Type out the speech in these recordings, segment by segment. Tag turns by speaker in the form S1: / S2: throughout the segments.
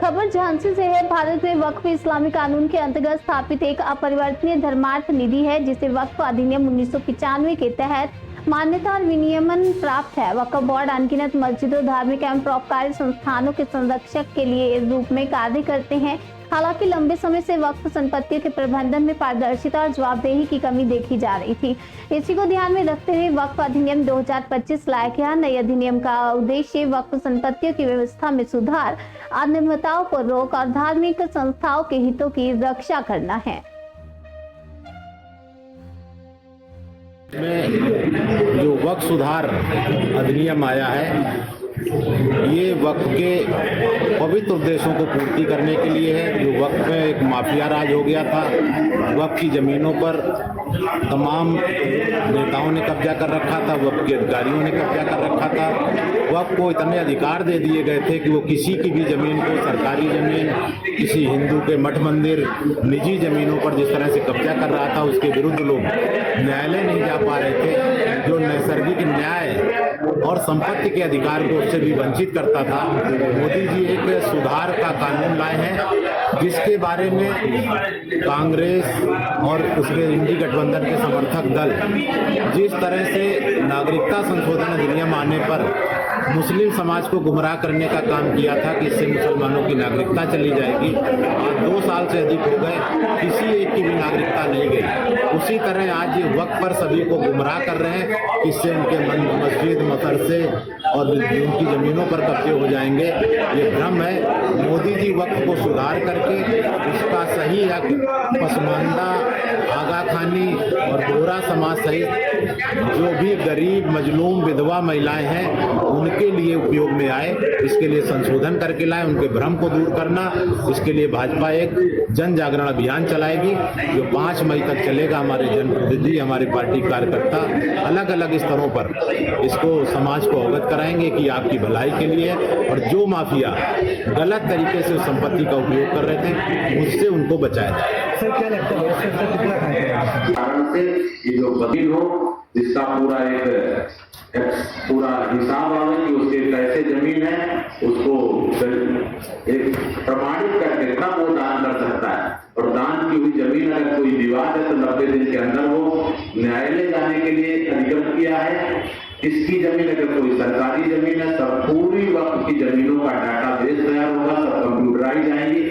S1: खबर झांसी से है। भारत में वक्फ इस्लामी कानून के अंतर्गत स्थापित एक अपरिवर्तनीय धर्मार्थ निधि है, जिसे वक्फ अधिनियम 1995 के तहत मान्यता और विनियमन प्राप्त है। वक्फ बोर्ड अनगिनत मस्जिदों, धार्मिक एवं परोपकारी संस्थानों के संरक्षक के लिए इस रूप में कार्य करते हैं। हालांकि लंबे समय से वक्फ संपत्तियों के प्रबंधन में पारदर्शिता और जवाबदेही की कमी देखी जा रही थी। इसी को ध्यान में रखते हुए वक्फ अधिनियम 2025 लाया गया। नए अधिनियम का उद्देश्य वक्फ संपत्तियों की व्यवस्था में सुधार, अनियमितताओं पर रोक और धार्मिक संस्थाओं के हितों की रक्षा करना है।
S2: में जो वक्फ सुधार अधिनियम आया है, ये वक्फ के पवित्र उद्देश्यों को पूर्ति करने के लिए है। जो वक्फ में एक माफिया राज हो गया था, वक्फ की जमीनों पर तमाम नेताओं ने कब्जा कर रखा था, वक्फ के अधिकारियों ने कब्जा कर रखा था। वक्फ को इतने अधिकार दे दिए गए थे कि वो किसी की भी जमीन को, सरकारी जमीन, किसी हिंदू के मठ मंदिर, निजी जमीनों पर जिस तरह से कब्जा कर रहा था, उसके विरुद्ध लोग न्यायालय नहीं जा पा रहे थे। जो नैसर्गिक न्याय और संपत्ति के अधिकार को उससे भी वंचित करता था। मोदी जी एक सुधार का कानून लाए हैं, जिसके बारे में कांग्रेस और उसके इंडी गठबंधन के समर्थक दल जिस तरह से नागरिकता संशोधन अधिनियम आने पर मुस्लिम समाज को गुमराह करने का काम किया था कि इससे मुसलमानों की नागरिकता चली जाएगी, आज 2 साल से अधिक हो गए, किसी एक की भी नागरिकता नहीं गई। उसी तरह आज ये वक्फ पर सभी को गुमराह कर रहे हैं, इससे उनके मस्जिद, मदरसे और उनकी जमीनों पर कब्जे हो जाएंगे। ये भ्रम है। मोदी जी वक्फ को सुधार करके उसका सही हक पसमानदा, आगा खानी और बोरा समाज सहित जो भी गरीब, मजलूम, विधवा महिलाएं हैं, उनके लिए उपयोग में आए, इसके लिए संशोधन करके लाए। उनके भ्रम को दूर करना, इसके लिए भाजपा एक जन जागरण अभियान चलाएगी जो 5 मई तक चलेगा। हमारे जनप्रतिनिधि, हमारे पार्टी कार्यकर्ता अलग अलग स्तरों पर इसको समाज को अवगत कराएंगे कि आपकी भलाई के लिए, और जो माफिया गलत तरीके से उस संपत्ति का उपयोग कर रहे थे, उससे उनको बचाया जाए।
S3: सर, क्या लगता है
S4: कारण से ये जो वकील हो, जिसका पूरा हिसाब आवे कि उसके कैसे जमीन है, उसको एक प्रमाणित करके तब वो दान कर सकता है। और दान की हुई जमीन अगर कोई विवाद है तो 90 दिन के अंदर वो न्यायालय जाने के लिए अधिकृत किया है। इसकी जमीन अगर कोई सरकारी जमीन है, सब पूरी वक्त की जमीनों का डाटाबेस तैयार होगा, सब कंप्यूटराइज आएंगी।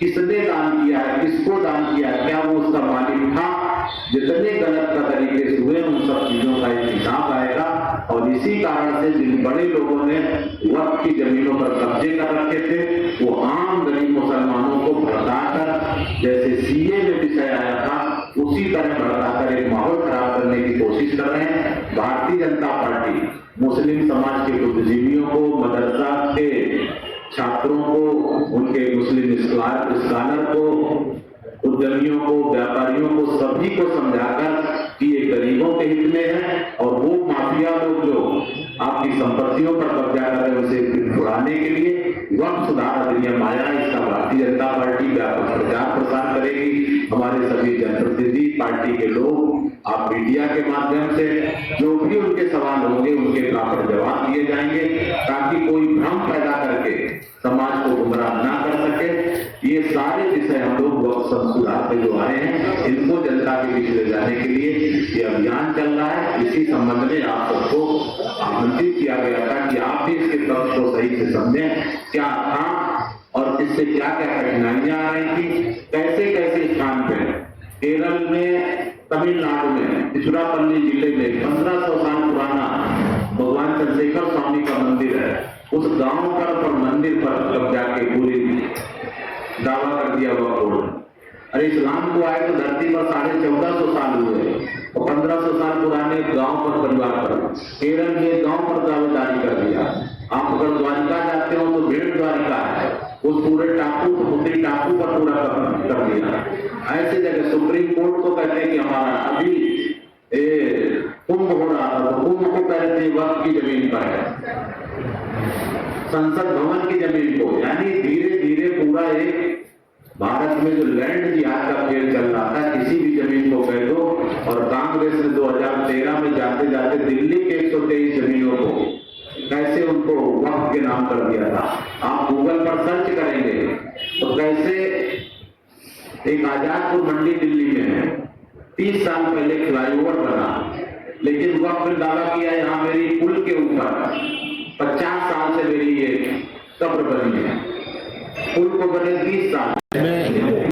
S4: किसने दान किया है, किसको दान किया है, क्या वो उसका मालिक था, जितने गलत का तरीके से हुए, उन सब चीजों का एक हिसाब आएगा। और इसी कारण से जिन बड़े लोगों ने वक्फ की जमीनों पर कब्जे कर रखे थे, वो आम गरीब मुसलमानों को भड़काकर, जैसे सीए में विषय आया था, उसी तरह भड़काकर एक माहौल खराब करने की कोशिश कर रहे हैं। भारतीय जनता पार्टी मुस्लिम समाज के बुद्धिजीवियों को, मदरसा के छात्रों को, उनके मुस्लिम स्कॉलर को, उद्यमियों को, व्यापारियों को, सभी को समझाकर कि ये गरीबों के हित में है, और वो माफिया लोग जो आपकी संपत्तियों पर कब्जा कर रहे हैं, उसे छुड़ाने के लिए वक्फ सुधार अधिनियम आया है। इसका भारतीय जनता पार्टी व्यापक प्रचार प्रसार करेगी। हमारे सभी जनप्रतिनिधि, पार्टी के लोग, आप मीडिया के माध्यम से जो भी उनके सवाल होंगे, उनके प्रॉपर जवाब दिए जाएंगे, ताकि कोई भ्रम पैदा करके समाज को गुमराह ना कर सके। ये सारे विषय हम लोग वक्फ सुधार पे जो आए हैं, इनको जनता के बीच ले जाने के लिए ये अभियान चल रहा है। इसी संबंध में आप सबको आमंत्रित किया गया था कि आप भी इसके तर्क को सही से समझें, क्या था और इससे क्या क्या कठिनाइयां आ रही थी, कैसे कैसे स्थान पे केरल में, तमिलनाडु में, तिरुचिरापल्ली जिले में 1500 साल पुराना भगवान चंद्रशेखर स्वामी का मंदिर है। उस गांव पर और मंदिर पर कब्जा के पूरी दावा कर दिया वक्फ बोर्ड। अरे इस्लाम को आए तो धरती पर 1450 साल हुए, और 1500 साल पुराने गांव पर, परिवार पर, केरल में गांव पर दावेदारी कर दिया। आप अगर द्वारिका जाते हो तो भेड़ द्वारिका है, उस पूरे टापू, समुद्री टापू पर पूरा कर दिया। ऐसे जगह सुप्रीम कोर्ट को कहते हैं कि हमारा अभी कुंभ हो रहा था, तो कुंभ को कहते हैं वक्फ की जमीन पर है, संसद भवन की जमीन को। यानी धीरे धीरे पूरा एक भारत में जो लैंड जिहाद का खेल चल रहा था, किसी भी जमीन को कह दो। और कांग्रेस ने 2013 में जाते जाते दिल्ली के 123 जमीनों को कैसे उनको वक्त के नाम कर दिया था। आप गूगल पर सर्च करेंगे तो कैसे एक आजादपुर मंडी दिल्ली में है, 30 साल पहले फ्लाईओवर बना, लेकिन वक्त ने दावा किया यहाँ मेरी पुल के ऊपर 50 साल से मेरी ये कब्र बनी है। पुल को बने 30 साल
S2: में